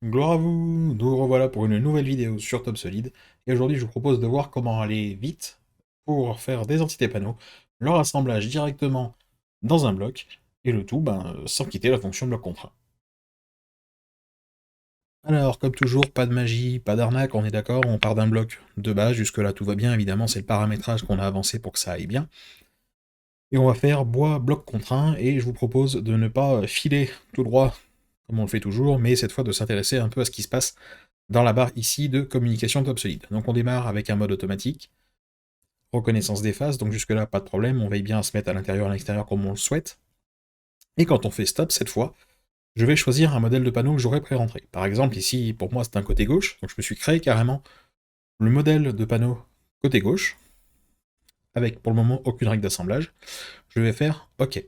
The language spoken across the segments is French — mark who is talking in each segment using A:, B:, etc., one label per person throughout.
A: Gloire à vous, nous revoilà pour une nouvelle vidéo sur TopSolid, et aujourd'hui je vous propose de voir comment aller vite pour faire des entités panneaux, leur assemblage directement dans un bloc, et le tout sans quitter la fonction bloc contraint. Alors, comme toujours, pas de magie, pas d'arnaque, on est d'accord, on part d'un bloc de base, jusque-là tout va bien, évidemment c'est le paramétrage qu'on a avancé pour que ça aille bien. Et on va faire bois bloc contraint, et je vous propose de ne pas filer tout droit comme on le fait toujours, mais cette fois de s'intéresser un peu à ce qui se passe dans la barre ici de communication TopSolid. Donc on démarre avec un mode automatique, reconnaissance des faces, donc jusque là pas de problème, on veille bien à se mettre à l'intérieur et à l'extérieur comme on le souhaite. Et quand on fait stop, cette fois, je vais choisir un modèle de panneau que j'aurais pré-rentré. Par exemple, ici, pour moi, c'est un côté gauche, donc je me suis créé carrément le modèle de panneau côté gauche, avec pour le moment aucune règle d'assemblage. Je vais faire OK.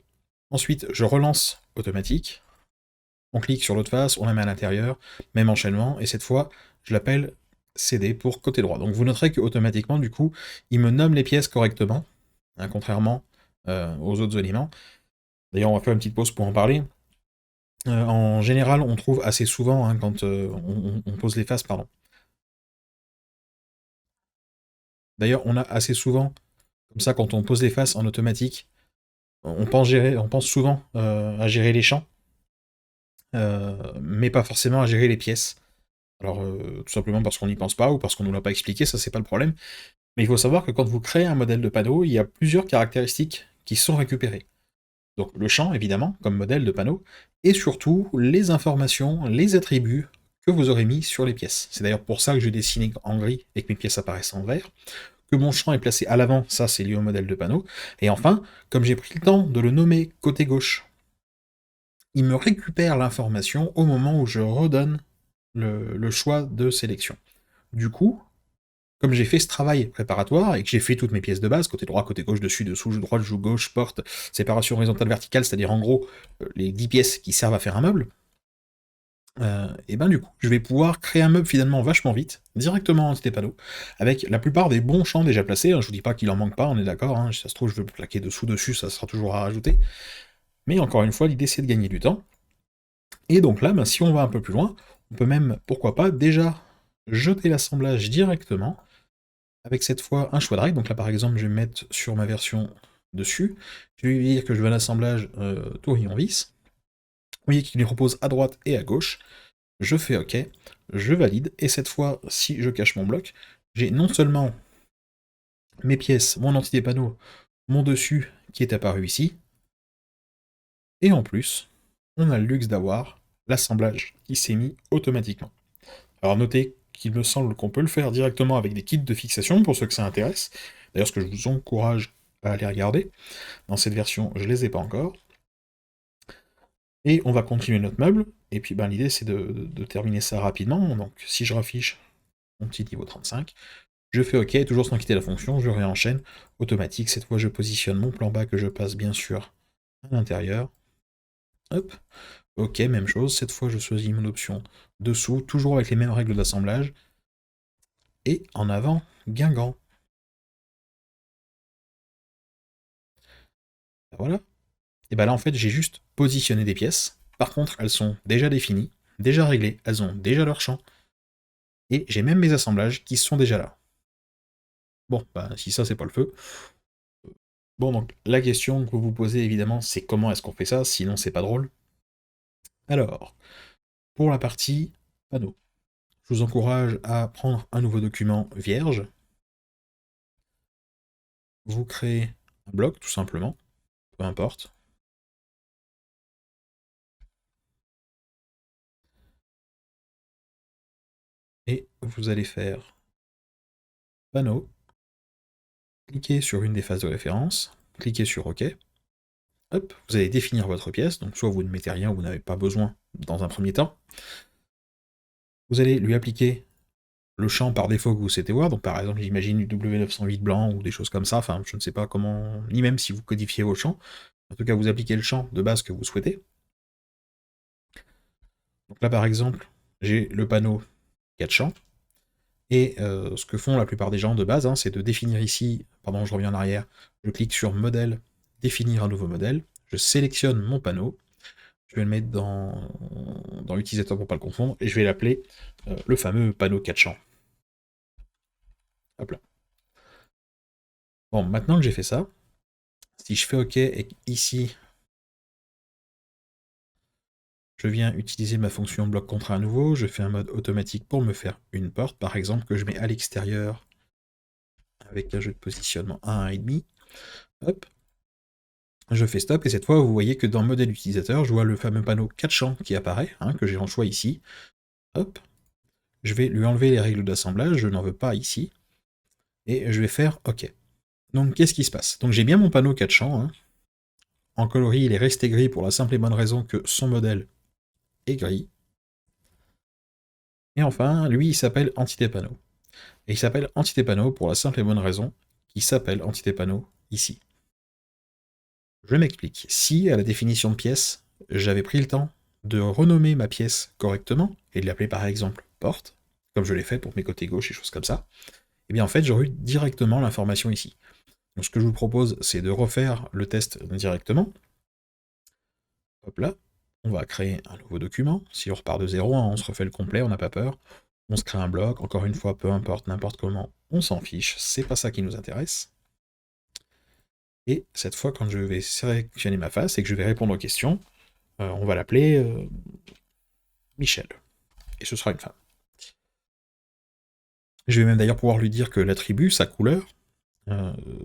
A: Ensuite, je relance automatique, on clique sur l'autre face, on la met à l'intérieur, même enchaînement, et cette fois, je l'appelle CD pour côté droit. Donc vous noterez qu'automatiquement, du coup, il me nomme les pièces correctement, hein, contrairement aux autres éléments. D'ailleurs, on va faire une petite pause pour en parler. En général, on trouve assez souvent, hein, quand on pose les faces, pardon. D'ailleurs, on a assez souvent, comme ça, quand on pose les faces en automatique, on pense souvent à gérer les champs, mais pas forcément à gérer les pièces. Alors, tout simplement parce qu'on n'y pense pas ou parce qu'on ne nous l'a pas expliqué, ça c'est pas le problème. Mais il faut savoir que quand vous créez un modèle de panneau, il y a plusieurs caractéristiques qui sont récupérées. Donc le champ, évidemment, comme modèle de panneau, et surtout les informations, les attributs que vous aurez mis sur les pièces. C'est d'ailleurs pour ça que je dessine en gris et que mes pièces apparaissent en vert. Que mon champ est placé à l'avant, ça c'est lié au modèle de panneau. Et enfin, comme j'ai pris le temps de le nommer côté gauche, il me récupère l'information au moment où je redonne le choix de sélection. Du coup, comme j'ai fait ce travail préparatoire et que j'ai fait toutes mes pièces de base, côté droit, côté gauche, dessus, dessous, joue droite, joue gauche, porte, séparation horizontale, verticale, c'est-à-dire en gros les 10 pièces qui servent à faire un meuble, et ben du coup, je vais pouvoir créer un meuble finalement vachement vite, directement en entité panneau, avec la plupart des bons champs déjà placés, hein, je vous dis pas qu'il en manque pas, on est d'accord, hein, si ça se trouve je veux plaquer dessous, dessus, ça sera toujours à rajouter, mais encore une fois, l'idée c'est de gagner du temps, et donc là, si on va un peu plus loin, on peut même, pourquoi pas, déjà jeter l'assemblage directement, avec cette fois un choix de règle. Donc là, par exemple, je vais me mettre sur ma version dessus. Je vais lui dire que je veux un assemblage tourillon vis. Vous voyez qu'il les propose à droite et à gauche. Je fais OK, je valide, et cette fois, si je cache mon bloc, j'ai non seulement mes pièces, mon entité panneau, mon dessus qui est apparu ici, et en plus, on a le luxe d'avoir l'assemblage qui s'est mis automatiquement. Alors notez qu'il me semble qu'on peut le faire directement avec des kits de fixation, pour ceux que ça intéresse. D'ailleurs, ce que je vous encourage à aller regarder. Dans cette version, je les ai pas encore. Et on va continuer notre meuble, et puis l'idée c'est de terminer ça rapidement. Donc si je raffiche mon petit niveau 35, je fais OK, toujours sans quitter la fonction, je réenchaîne, automatique, cette fois je positionne mon plan bas que je passe bien sûr à l'intérieur. Hop, OK, même chose, cette fois je choisis mon option dessous, toujours avec les mêmes règles d'assemblage, et en avant, Guingamp. Voilà. Et là en fait j'ai juste positionné des pièces, par contre elles sont déjà définies, déjà réglées, elles ont déjà leur champ, et j'ai même mes assemblages qui sont déjà là. Bon, si ça c'est pas le feu. Bon, donc la question que vous vous posez évidemment, c'est comment est-ce qu'on fait ça, sinon c'est pas drôle. Alors, pour la partie panneau, je vous encourage à prendre un nouveau document vierge, vous créez un bloc tout simplement, peu importe, et vous allez faire panneau, cliquez sur une des phases de référence, cliquez sur OK, hop, vous allez définir votre pièce, donc soit vous ne mettez rien, vous n'avez pas besoin dans un premier temps, vous allez lui appliquer le champ par défaut que vous souhaitez voir, donc par exemple j'imagine du W908 blanc ou des choses comme ça, enfin je ne sais pas comment, ni même si vous codifiez vos champs, en tout cas vous appliquez le champ de base que vous souhaitez. Donc là par exemple, j'ai le panneau 4 champs, et ce que font la plupart des gens de base, hein, c'est de définir ici, pardon je reviens en arrière, je clique sur modèle, définir un nouveau modèle, je sélectionne mon panneau, je vais le mettre dans dans utilisateur pour pas le confondre, et je vais l'appeler le fameux panneau 4 champs. Hop là. Bon, maintenant que j'ai fait ça, si je fais OK et ici, je viens utiliser ma fonction bloc contraint à nouveau, je fais un mode automatique pour me faire une porte, par exemple, que je mets à l'extérieur avec un jeu de positionnement 1,5. Hop. Je fais stop, et cette fois, vous voyez que dans modèle utilisateur, je vois le fameux panneau 4 champs qui apparaît, que j'ai en choix ici. Hop. Je vais lui enlever les règles d'assemblage, je n'en veux pas ici. Et je vais faire OK. Donc, qu'est-ce qui se passe? Donc, j'ai bien mon panneau 4 champs. En coloris, il est resté gris pour la simple et bonne raison que son modèle est gris. Et enfin, lui, il s'appelle Entité Panneau. Et il s'appelle Entité Panneau pour la simple et bonne raison qu'il s'appelle Entité Panneau ici. Je m'explique. Si, à la définition de pièce, j'avais pris le temps de renommer ma pièce correctement, et de l'appeler par exemple porte, comme je l'ai fait pour mes côtés gauche et choses comme ça, et bien en fait, j'aurais eu directement l'information ici. Donc ce que je vous propose, c'est de refaire le test directement. Hop là, on va créer un nouveau document. Si on repart de 0, on se refait le complet, on n'a pas peur. On se crée un bloc, encore une fois, peu importe, n'importe comment, on s'en fiche, c'est pas ça qui nous intéresse. Et cette fois, quand je vais sélectionner ma face et que je vais répondre aux questions, on va l'appeler Michel. Et ce sera une femme. Je vais même d'ailleurs pouvoir lui dire que l'attribut, sa couleur,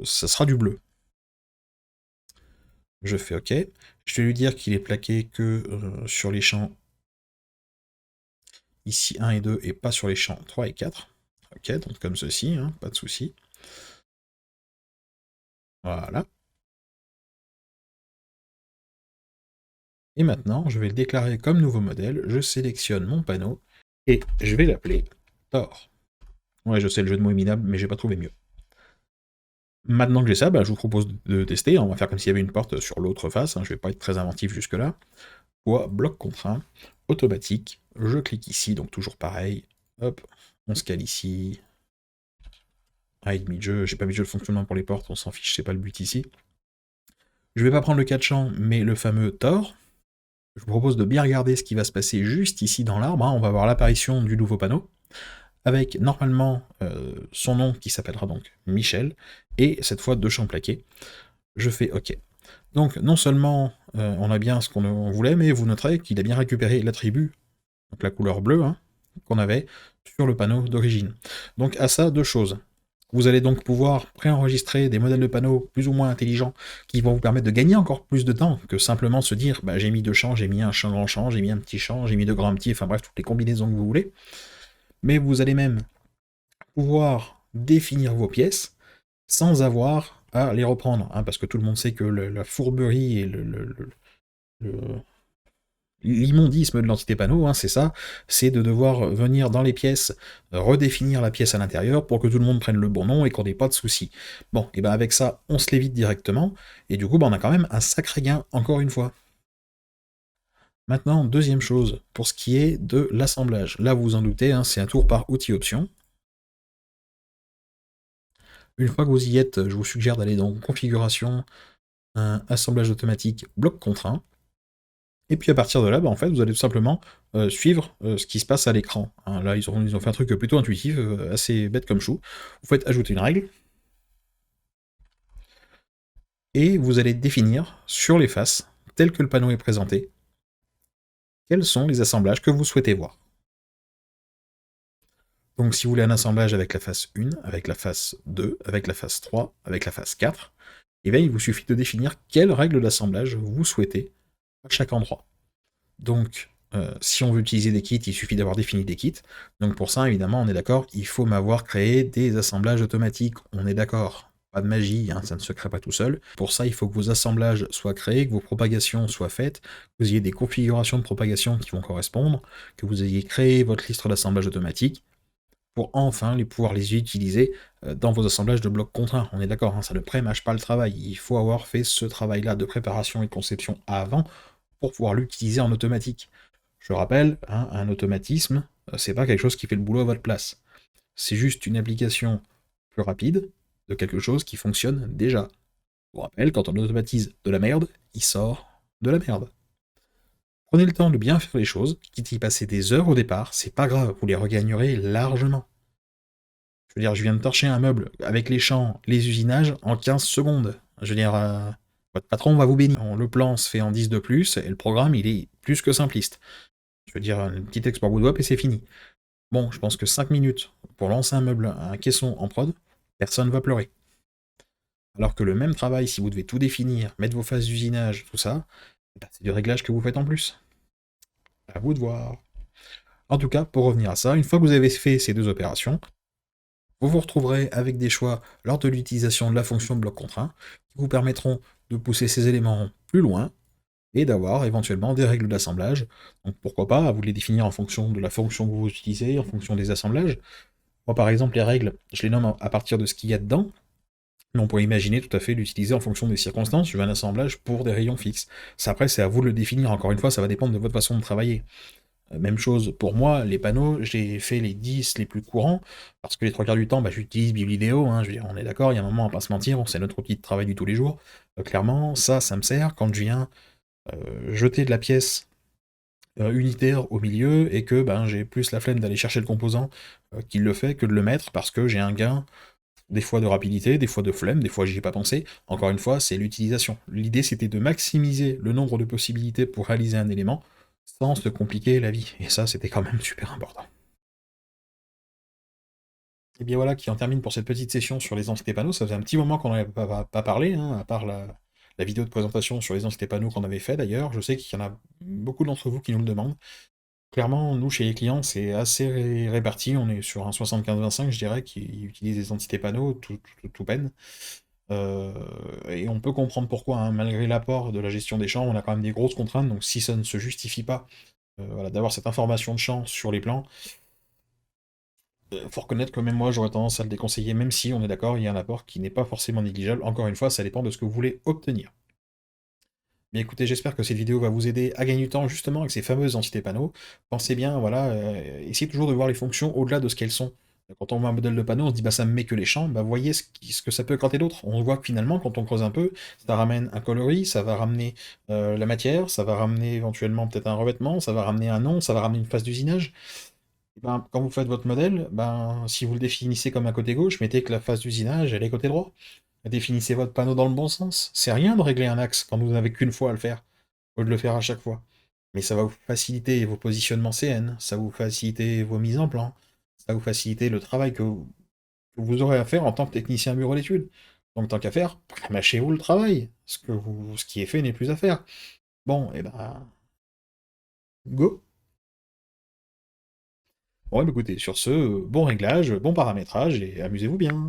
A: ça sera du bleu. Je fais OK. Je vais lui dire qu'il est plaqué que sur les champs ici 1 et 2 et pas sur les champs 3 et 4. OK, donc comme ceci, pas de souci. Voilà. Et maintenant, je vais le déclarer comme nouveau modèle, je sélectionne mon panneau, et je vais l'appeler Thor. Ouais, je sais, le jeu de mots est minable, mais j'ai pas trouvé mieux. Maintenant que j'ai ça, je vous propose de tester, on va faire comme s'il y avait une porte sur l'autre face, je vais pas être très inventif jusque-là. Bloc contraint, automatique, je clique ici, donc toujours pareil, hop, on se cale ici. Hide mid-jeu, j'ai pas mis de jeu de fonctionnement pour les portes, on s'en fiche, c'est pas le but ici. Je vais pas prendre le 4 champs, mais le fameux Thor. Je vous propose de bien regarder ce qui va se passer juste ici dans l'arbre, on va voir l'apparition du nouveau panneau, avec normalement son nom qui s'appellera donc Michel, et cette fois 2 champs plaqués. Je fais OK. Donc non seulement on a bien ce qu'on voulait, mais vous noterez qu'il a bien récupéré l'attribut, donc la couleur bleue, qu'on avait sur le panneau d'origine. Donc à ça, 2 choses. Vous allez donc pouvoir préenregistrer des modèles de panneaux plus ou moins intelligents qui vont vous permettre de gagner encore plus de temps que simplement se dire j'ai mis 2 champs, j'ai mis un champ grand champ, j'ai mis un petit champ, j'ai mis 2 grands petits, enfin bref, toutes les combinaisons que vous voulez. Mais vous allez même pouvoir définir vos pièces sans avoir à les reprendre, parce que tout le monde sait que la fourberie et l'immondisme de l'entité panneau, c'est ça, c'est de devoir venir dans les pièces, redéfinir la pièce à l'intérieur pour que tout le monde prenne le bon nom et qu'on n'ait pas de soucis. Bon, et avec ça, on se l'évite directement, et du coup, on a quand même un sacré gain, encore une fois. Maintenant, deuxième chose, pour ce qui est de l'assemblage. Là, vous vous en doutez, c'est un tour par outil option. Une fois que vous y êtes, je vous suggère d'aller dans configuration, assemblage automatique, bloc contraint. Et puis à partir de là, en fait, vous allez tout simplement suivre ce qui se passe à l'écran. Là, ils ont fait un truc plutôt intuitif, assez bête comme chou. Vous faites ajouter une règle. Et vous allez définir sur les faces, tel que le panneau est présenté, quels sont les assemblages que vous souhaitez voir. Donc si vous voulez un assemblage avec la face 1, avec la face 2, avec la face 3, avec la face 4, et bien il vous suffit de définir quelle règle d'assemblage vous souhaitez à chaque endroit. Donc, si on veut utiliser des kits, il suffit d'avoir défini des kits. Donc pour ça, évidemment, on est d'accord, il faut m'avoir créé des assemblages automatiques. On est d'accord. Pas de magie, ça ne se crée pas tout seul. Pour ça, il faut que vos assemblages soient créés, que vos propagations soient faites, que vous ayez des configurations de propagation qui vont correspondre, que vous ayez créé votre liste d'assemblage automatique, pour enfin pouvoir les utiliser dans vos assemblages de blocs contraints. On est d'accord, ça ne prémâche pas le travail. Il faut avoir fait ce travail-là de préparation et de conception avant pour pouvoir l'utiliser en automatique. Je rappelle, un automatisme, c'est pas quelque chose qui fait le boulot à votre place. C'est juste une application plus rapide de quelque chose qui fonctionne déjà. Je vous rappelle, quand on automatise de la merde, il sort de la merde. Prenez le temps de bien faire les choses, quitte y passer des heures au départ, c'est pas grave, vous les regagnerez largement. Je veux dire, je viens de torcher un meuble avec les champs, les usinages en 15 secondes. Je veux dire, votre patron va vous bénir. Le plan se fait en 10 de plus, et le programme, il est plus que simpliste. Je veux dire, un petit export Woodwap et c'est fini. Bon, je pense que 5 minutes pour lancer un meuble, un caisson en prod, personne va pleurer. Alors que le même travail, si vous devez tout définir, mettre vos phases d'usinage, tout ça, bah, c'est du réglage que vous faites en plus. À vous de voir. En tout cas, pour revenir à ça, une fois que vous avez fait ces deux opérations, vous vous retrouverez avec des choix lors de l'utilisation de la fonction bloc contraint qui vous permettront de pousser ces éléments plus loin et d'avoir éventuellement des règles d'assemblage. Donc pourquoi pas, à vous de les définir en fonction de la fonction que vous utilisez, en fonction des assemblages. Moi par exemple, les règles, je les nomme à partir de ce qu'il y a dedans, mais on pourrait imaginer tout à fait l'utiliser en fonction des circonstances. Je veux un assemblage pour des rayons fixes. Ça après, c'est à vous de le définir. Encore une fois, ça va dépendre de votre façon de travailler. Même chose pour moi, les panneaux, j'ai fait les 10 les plus courants, parce que les trois quarts du temps, bah, j'utilise Biblidéo, hein, je veux dire, on est d'accord, il y a un moment, on va pas se mentir, c'est notre outil de travail du tous les jours. Clairement, ça me sert quand je viens jeter de la pièce unitaire au milieu, et que ben, j'ai plus la flemme d'aller chercher le composant qui le fait que de le mettre, parce que j'ai un gain des fois de rapidité, des fois de flemme, des fois j'y ai pas pensé. Encore une fois, c'est l'utilisation. L'idée c'était de maximiser le nombre de possibilités pour réaliser un élément sans se compliquer la vie. Et ça, c'était quand même super important. Et bien voilà qui en termine pour cette petite session sur les entités panneaux. Ça faisait un petit moment qu'on n'en avait pas parlé, hein, à part la vidéo de présentation sur les entités panneaux qu'on avait fait d'ailleurs. Je sais qu'il y en a beaucoup d'entre vous qui nous le demandent. Clairement, nous, chez les clients, c'est assez réparti. On est sur un 75-25, je dirais, qui utilise les entités panneaux, tout peine. Et on peut comprendre pourquoi, hein. Malgré l'apport de la gestion des champs, on a quand même des grosses contraintes, donc si ça ne se justifie pas voilà, d'avoir cette information de champ sur les plans, faut reconnaître que même moi, j'aurais tendance à le déconseiller, même si, on est d'accord, il y a un apport qui n'est pas forcément négligeable. Encore une fois, ça dépend de ce que vous voulez obtenir. Mais écoutez, j'espère que cette vidéo va vous aider à gagner du temps justement avec ces fameuses entités panneaux. Pensez bien, voilà, essayez toujours de voir les fonctions au-delà de ce qu'elles sont. Quand on voit un modèle de panneau, on se dit bah ça me met que les champs, bah voyez ce que ça peut gratter d'autre. On voit que finalement, quand on creuse un peu, ça ramène un coloris, ça va ramener la matière, ça va ramener éventuellement peut-être un revêtement, ça va ramener un nom, ça va ramener une phase d'usinage. Et ben, quand vous faites votre modèle, ben, si vous le définissez comme un côté gauche, mettez que la phase d'usinage, elle est côté droit. Définissez votre panneau dans le bon sens. C'est rien de régler un axe quand vous n'avez qu'une fois à le faire, au lieu de le faire à chaque fois. Mais ça va vous faciliter vos positionnements CN, ça va vous faciliter vos mises en plan, ça va vous faciliter le travail que vous aurez à faire en tant que technicien bureau d'études. Donc tant qu'à faire, mâchez-vous le travail. Ce qui est fait n'est plus à faire. Bon, et ben, go. Bon, écoutez, sur ce, bon réglage, bon paramétrage, et amusez-vous bien.